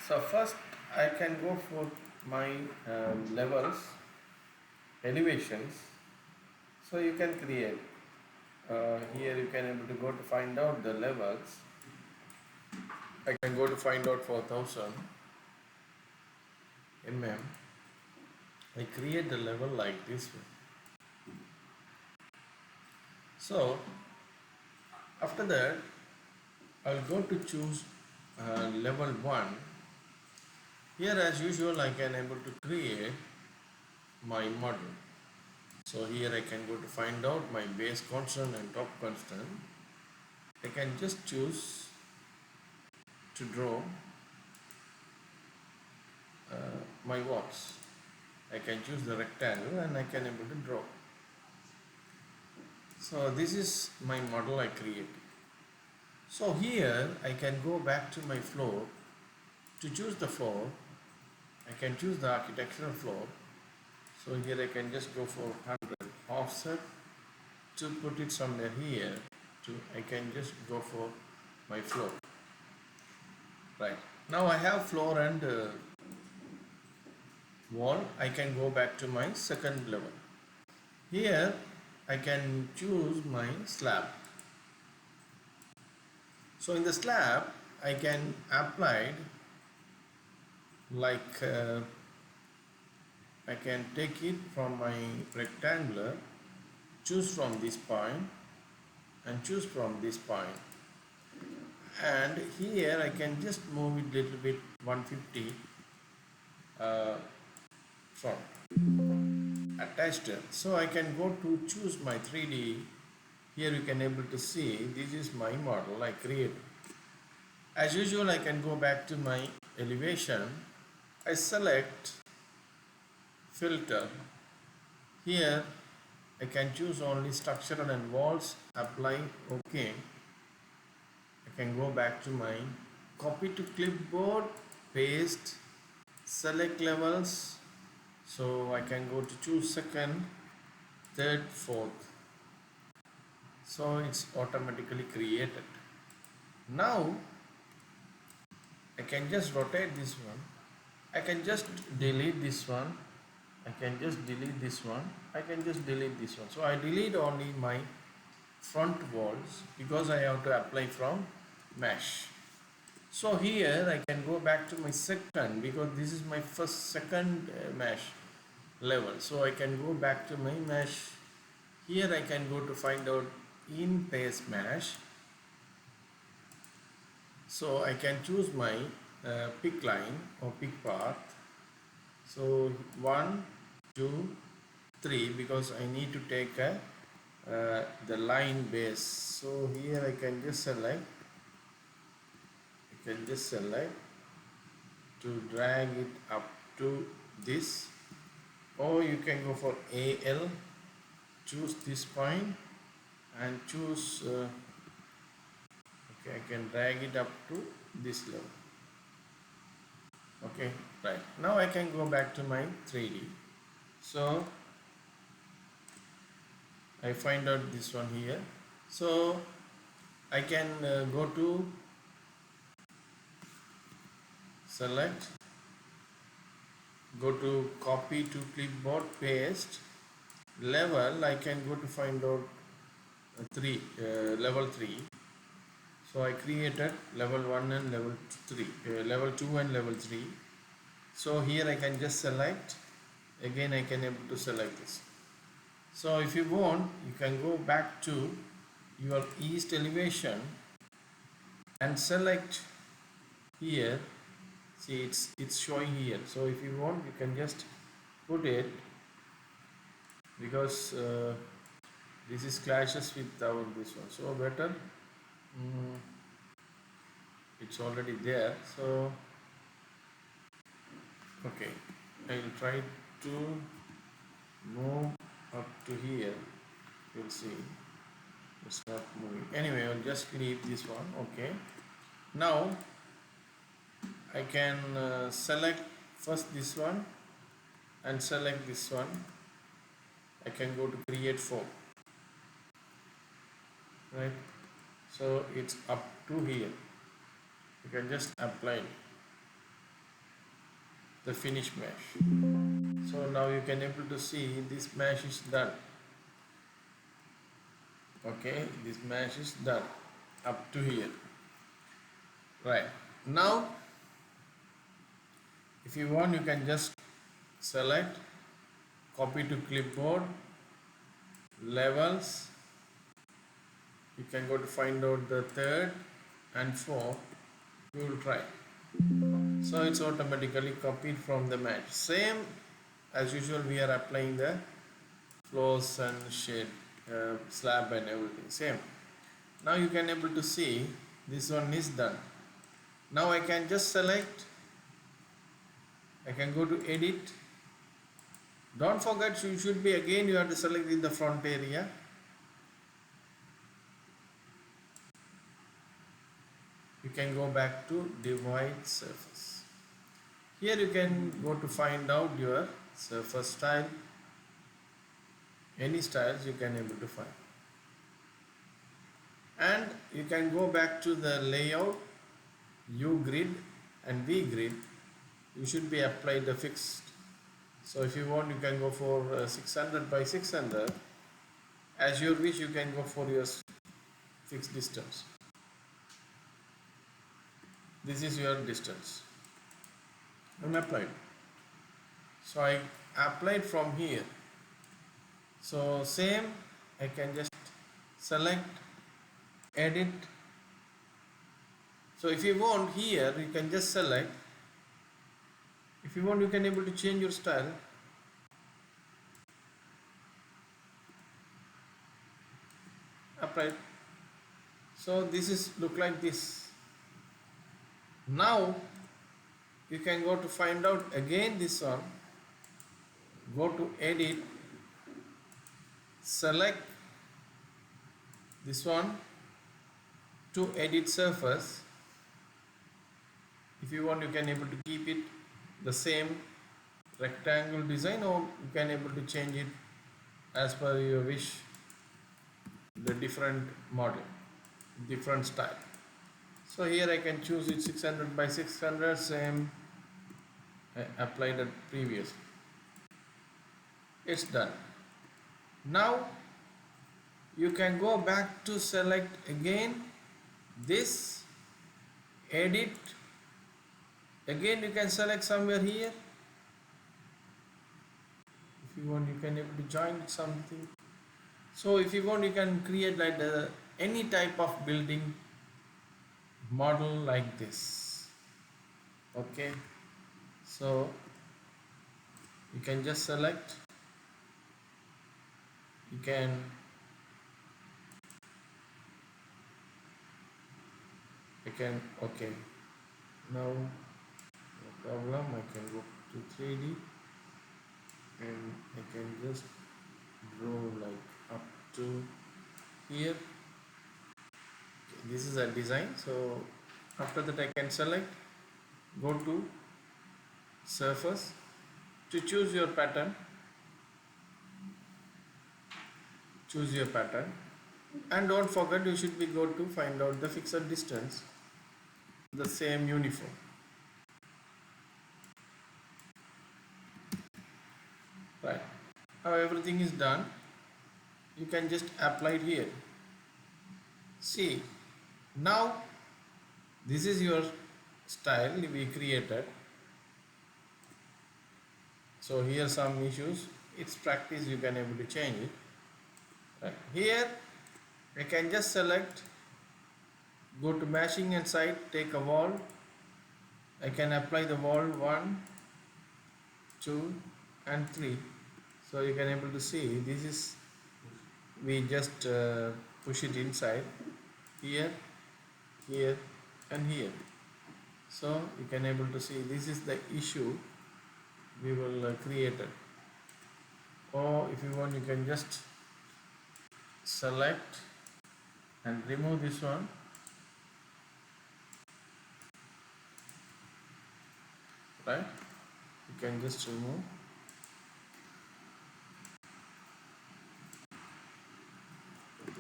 So first I can go for my levels, elevations. So you can create. Here you can able to go to find out the levels. I can go to find out for 1000 mm. I create the level like this way. So after that I'll go to choose level 1. Here as usual I can able to create my model. So here I can go to find out my base constant and top constant. I can just choose to draw my box. I can choose the rectangle and I can able to draw. So this is my model I created. So here I can go back to my floor. To choose the floor, I can choose the architectural floor. So here I can just go for 100 offset to put it somewhere here. I can just go for my floor. Right. Now I have floor and wall. I can go back to my second level. Here I can choose my slab. So in the slab I can apply like I can take it from my rectangular, choose from this point and choose from this point, and here I can just move it little bit 150 from attached. So I can go to choose my 3D. Here you can able to see this is my model I created. As usual I can go back to my elevation. I select filter. Here I can choose only structural and walls, apply OK. I can go back to my copy to clipboard, paste, select levels. So I can go to choose second, third, fourth. So it's automatically created. Now I can just rotate this one. I can just delete this one. I can just delete this one. I can just delete this one. So I delete only my front walls because I have to apply from mesh. So here I can go back to my second because this is my second mesh level. So I can go back to my mesh. Here I can go to find out in paste mesh. So I can choose my pick line or pick path. So 1, 2, 3 because I need to take the line base. So here I can just select. To drag it up to this, or you can go for AL, choose this point and choose okay, I can drag it up to this level. Okay, right, now I can go back to my 3D. So I find out this one here. So I can go to select, go to copy to clipboard, paste, level. I can go to find out level 3. So I created level 1 and level 3, level 2 and level 3. So here I can just select, again I can able to select this. So if you want, you can go back to your east elevation and select here. See, it's showing here. So if you want, you can just put it, because this is clashes with our this one. So better it's already there. So okay, I will try to move up to here. You'll see it's not moving. Anyway, I'll just leave this one. Okay, now I can select first this one and select this one. I can go to create form, right? So it's up to here. You can just apply it. the finish mesh. So now you can able to see this mesh is done. Okay, this mesh is done up to here. Right, now if you want you can just select, copy to clipboard, levels, you can go to find out the third and fourth, you will try. So it's automatically copied from the mesh. Same as usual, we are applying the floors and shade, slab and everything same. Now you can able to see this one is done. Now I can just select, I can go to edit. Don't forget, you should be again you have to select in the front area. You can go back to divide surface. Here you can go to find out your surface style. Any styles you can able to find. And you can go back to the layout, U grid and V grid. You should be applied the fixed. So if you want you can go for 600 by 600. As you wish you can go for your fixed distance. This is your distance. And applied. So I applied from here. So same, I can just select, edit. So if you want here you can just select. If you want you can able to change your style. Apply. So this is look like this. Now you can go to find out again this one. Go to edit, select this one to edit surface. If you want you can able to keep it the same rectangle design, or you can able to change it as per your wish, the different model, different style. So here I can choose it 600 by 600, same I applied it previously. It's done. Now you can go back to select again this, edit, again you can select somewhere here. If you want you can able to join something. So if you want you can create like any type of building model like this. Okay, so you can just select, you can okay, now no problem, I can go to 3D and I can just draw like up to here. Okay, this is a design. So after that I can select, go to surface to choose your pattern, choose your pattern, and don't forget you should be go to find out the fixed distance, the same uniform. Right, now everything is done. You can just apply it here. See, now this is your style we created. So here some issues, it's practice, you can able to change it. Right. Here I can just select, go to meshing and site, take a wall. I can apply the wall 1, 2 and 3. So you can able to see this is, we just push it inside here, here and here. So you can able to see this is the issue we will create it. Or if you want you can just select and remove this one. Right, you can just remove.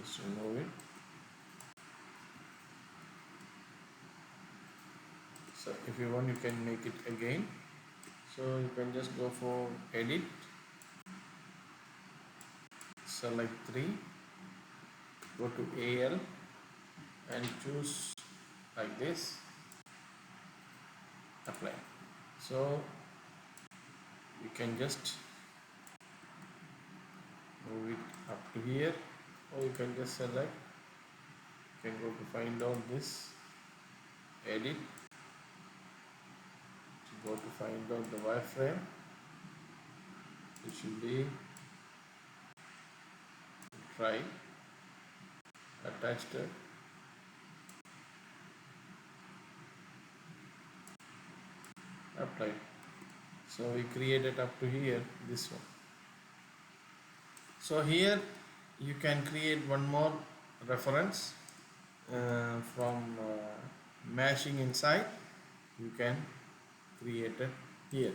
Just remove it. So if you want you can make it again. So you can just go for edit, select 3, go to AL and choose like this, apply. So you can just move it up to here, or you can just select, you can go to find out this, edit, go to find out the wireframe. It should be try, attached, apply. So we created up to here this one. So here you can create one more reference from mashing inside. You can create it here.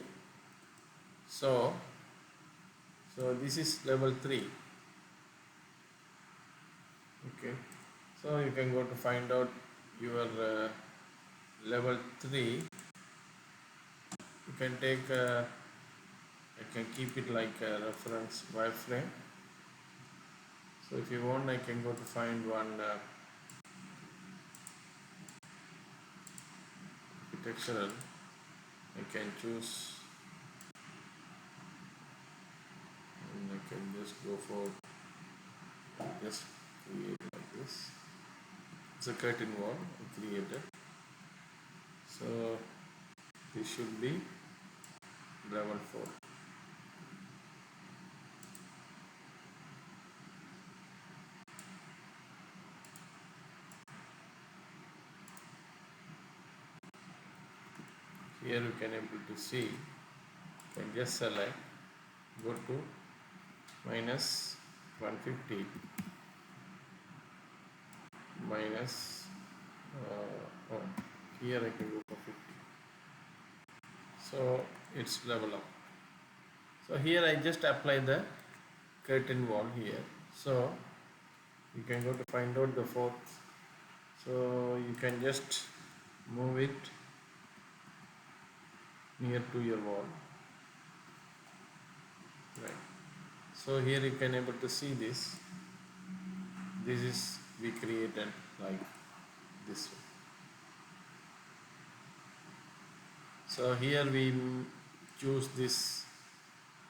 So this is level 3. Okay. So you can go to find out your level 3. You can take I can keep it like a reference wireframe. So if you want, I can go to find one architectural. I can choose and I can just go for just create like this. It's a curtain wall I created. So this should be level 4. Here you can able to see, you can just select, go to minus 150, minus oh, here I can go for 50. So it's level up. So here I just apply the curtain wall here. So you can go to find out the 4th. So you can just move it near to your wall. Right. So here you can able to see this. This is we created like this way. So here we choose this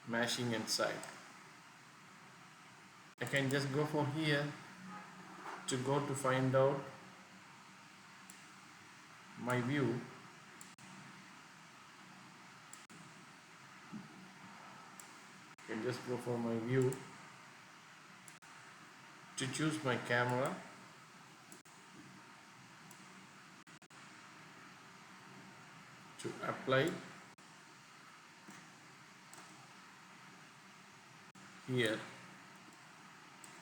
mashing inside. I can just go for here to go to find out my view. I can just go for my view to choose my camera. To apply here,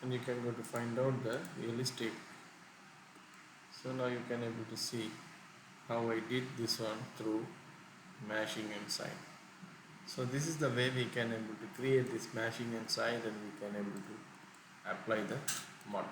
and you can go to find out the realistic. So now you can able to see how I did this one through mashing inside. So this is the way we can able to create this mashing inside, and we can able to apply the model.